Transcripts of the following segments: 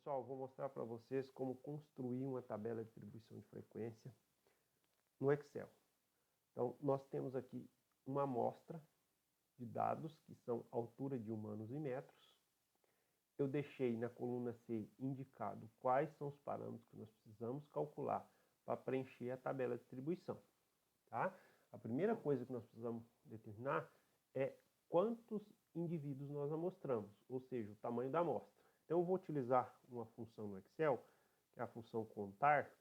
pessoal, vou mostrar para vocês como construir uma tabela de distribuição de frequência no Excel. Então, nós temos aqui uma amostra de dados, que são altura de humanos em metros. Eu deixei na coluna C indicado quais são os parâmetros que nós precisamos calcular para preencher a tabela de distribuição. Tá? A primeira coisa que nós precisamos determinar é quantos indivíduos nós amostramos, ou seja, o tamanho da amostra. Então, eu vou utilizar uma função no Excel, que é a função contar,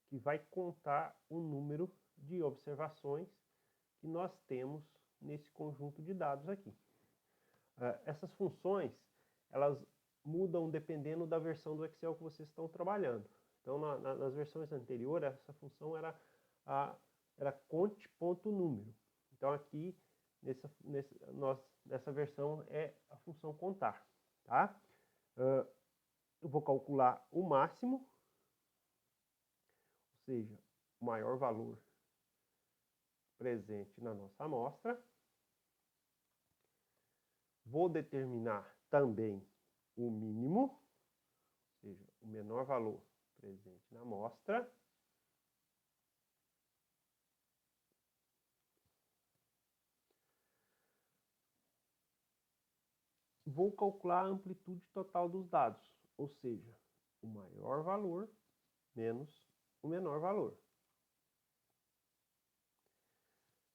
que vai contar o número de observações que nós temos nesse conjunto de dados aqui. Essas funções, elas mudam dependendo da versão do Excel que vocês estão trabalhando. Então, nas versões anteriores, essa função era conte.número. Então, aqui, nessa versão, é a função contar. Tá? Eu vou calcular o máximo, ou seja, o maior valor presente na nossa amostra. Vou determinar também o mínimo, ou seja, o menor valor presente na amostra. Vou calcular a amplitude total dos dados, ou seja, o maior valor menos o menor valor.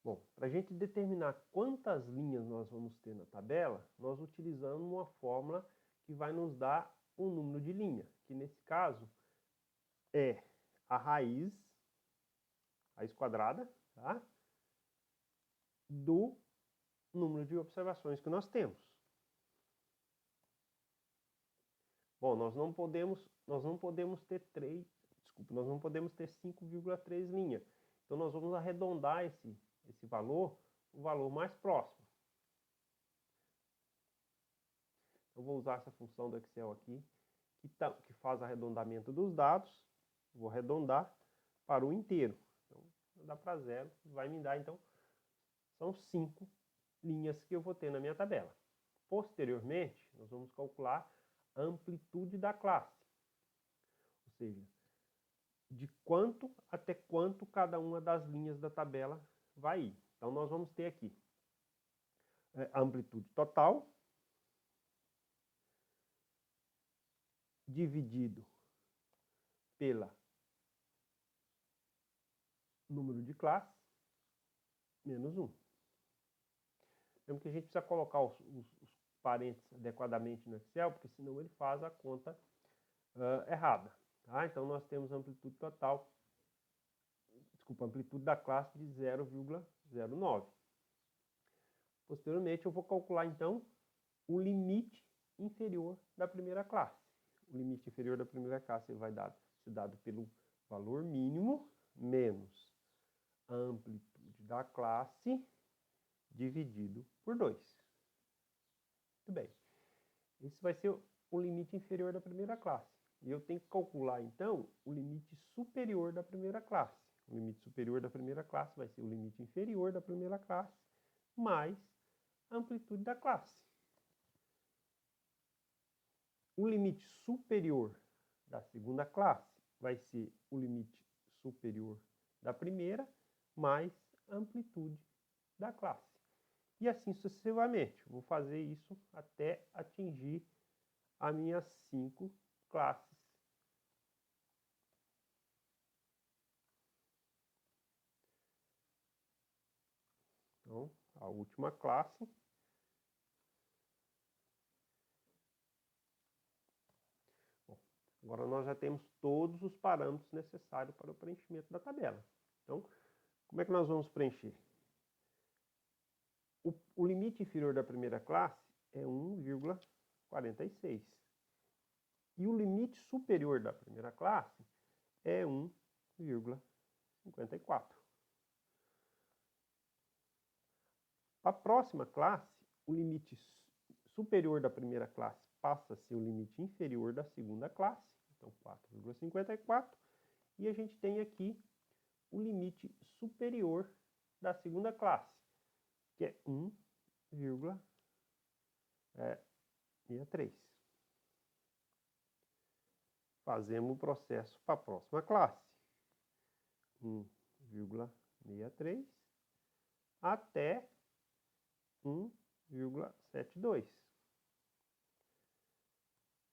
Bom, para a gente determinar quantas linhas nós vamos ter na tabela, nós utilizamos uma fórmula que vai nos dar um número de linha, que nesse caso é a raiz quadrada, tá? Do número de observações que nós temos. Bom, nós não podemos ter 5,3 linhas. Então nós vamos arredondar esse valor, o valor mais próximo. Eu vou usar essa função do Excel aqui, que faz arredondamento dos dados. Vou arredondar para o inteiro. Então, dá para 0, vai me dar, então, são 5 linhas que eu vou ter na minha tabela. Posteriormente, nós vamos calcular a amplitude da classe. Ou seja, de quanto até quanto cada uma das linhas da tabela vai ir. Então, nós vamos ter aqui a amplitude total, dividido pela número de classes, menos 1. Lembra que a gente precisa colocar os parênteses adequadamente no Excel, porque senão ele faz a conta errada. Tá? Então, nós temos a amplitude total, a amplitude da classe de 0,09. Posteriormente, eu vou calcular, então, o limite inferior da primeira classe. O limite inferior da primeira classe vai ser dado pelo valor mínimo menos a amplitude da classe dividido por 2. Muito bem. Esse vai ser o limite inferior da primeira classe. E eu tenho que calcular, então, o limite superior da primeira classe. O limite superior da primeira classe vai ser o limite inferior da primeira classe mais a amplitude da classe. O limite superior da segunda classe vai ser o limite superior da primeira mais a amplitude da classe. E assim sucessivamente. Vou fazer isso até atingir as minhas 5 classes. Então, a última classe. Bom, agora nós já temos todos os parâmetros necessários para o preenchimento da tabela. Então, como é que nós vamos preencher? O limite inferior da primeira classe é 1,46. E o limite superior da primeira classe é 1,54. Para a próxima classe, o limite superior da primeira classe passa a ser o limite inferior da segunda classe, então 4,54. E a gente tem aqui o limite superior da segunda classe, que é 1,63. fazemos o processo para a próxima classe. 1,63 até 1,72.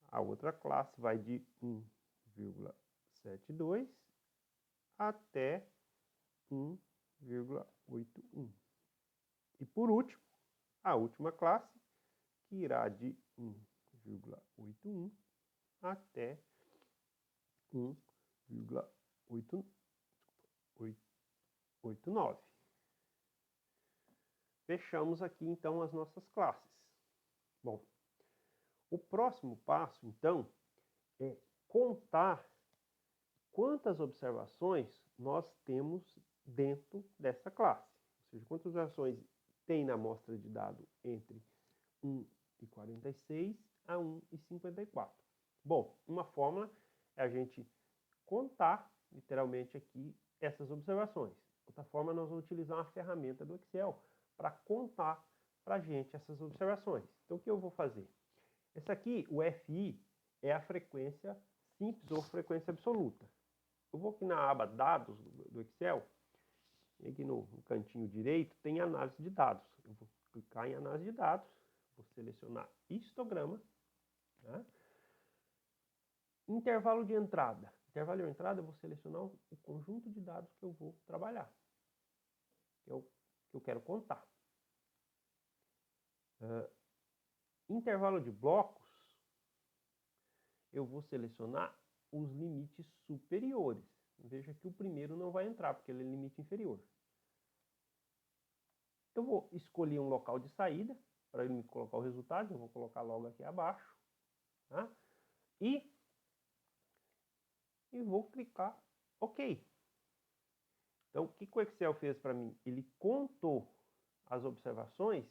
A outra classe vai de 1,72 até 1,81. E por último, a última classe, que irá de 1,81 até 1,89. Fechamos aqui, então, as nossas classes. Bom, o próximo passo, então, é contar quantas observações nós temos dentro dessa classe. Ou seja, quantas observações tem na amostra de dado entre 1,46 a 1,54. Bom, uma fórmula é a gente contar, literalmente aqui, essas observações. Outra forma, nós vamos utilizar uma ferramenta do Excel para contar para a gente essas observações. Então, o que eu vou fazer? Esse aqui, o FI, é a frequência simples ou frequência absoluta. Eu vou aqui na aba Dados do Excel, aqui no cantinho direito tem análise de dados. Eu vou clicar em análise de dados, vou selecionar histograma, né? Intervalo de entrada. Intervalo de entrada, eu vou selecionar o conjunto de dados que eu vou trabalhar, que eu quero contar. Intervalo de blocos, eu vou selecionar os limites superiores. Veja que o primeiro não vai entrar, porque ele é limite inferior. Eu vou escolher um local de saída, para ele me colocar o resultado, eu vou colocar logo aqui abaixo. Tá? E vou clicar OK. Então, o que o Excel fez para mim? Ele contou as observações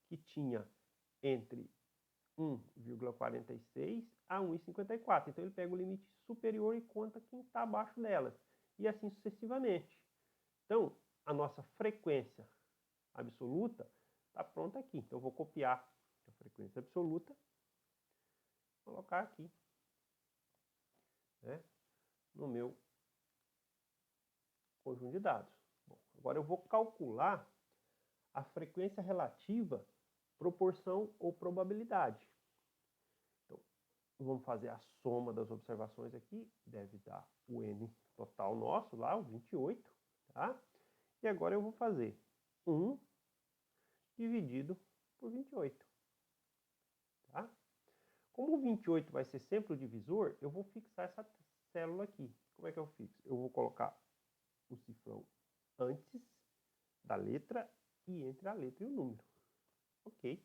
que tinha entre 1,46 a 1,54. Então, ele pega o limite superior e conta quem está abaixo delas. E assim sucessivamente. Então, a nossa frequência absoluta está pronta aqui. Então, eu vou copiar a frequência absoluta, colocar aqui, né, no meu conjunto de dados. Bom, agora eu vou calcular a frequência relativa, proporção ou probabilidade. Então, vamos fazer a soma das observações aqui, deve dar o N total nosso lá, o 28, tá? E agora eu vou fazer 1 dividido por 28, tá? Como o 28 vai ser sempre o divisor, eu vou fixar essa célula aqui. Como é que eu fixo? Eu vou colocar o cifrão antes da letra e entre a letra e o número. Ok.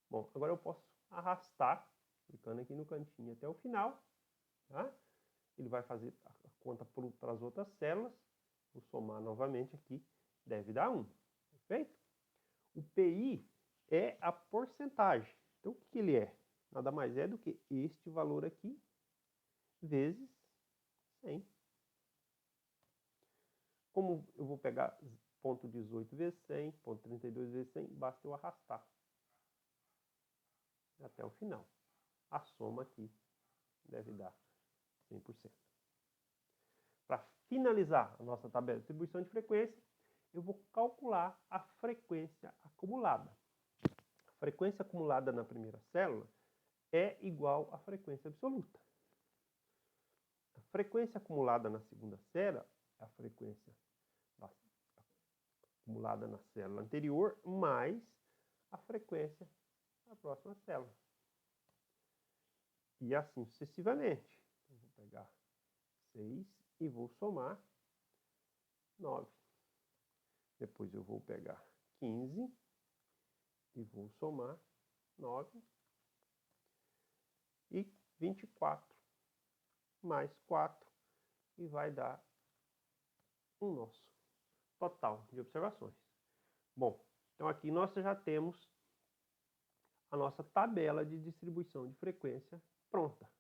Bom, agora eu posso arrastar, clicando aqui no cantinho até o final. Tá? Ele vai fazer a conta para as outras células. Vou somar novamente aqui. Deve dar 1. Perfeito? O PI é a porcentagem. Então, o que ele é? Nada mais é do que este valor aqui vezes 100. Como eu vou pegar 0,18 vezes 100, 0,32 vezes 100, basta eu arrastar até o final. A soma aqui deve dar 100%. Para finalizar a nossa tabela de distribuição de frequência, eu vou calcular a frequência acumulada. A frequência acumulada na primeira célula é igual à frequência absoluta. A frequência acumulada na segunda célula é a frequência acumulada na célula anterior, mais a frequência da próxima célula. E assim sucessivamente. Eu vou pegar 6 e vou somar 9. Depois eu vou pegar 15 e vou somar 9. E 24 mais 4 e vai dar o nosso total de observações. Bom, então aqui nós já temos a nossa tabela de distribuição de frequência pronta.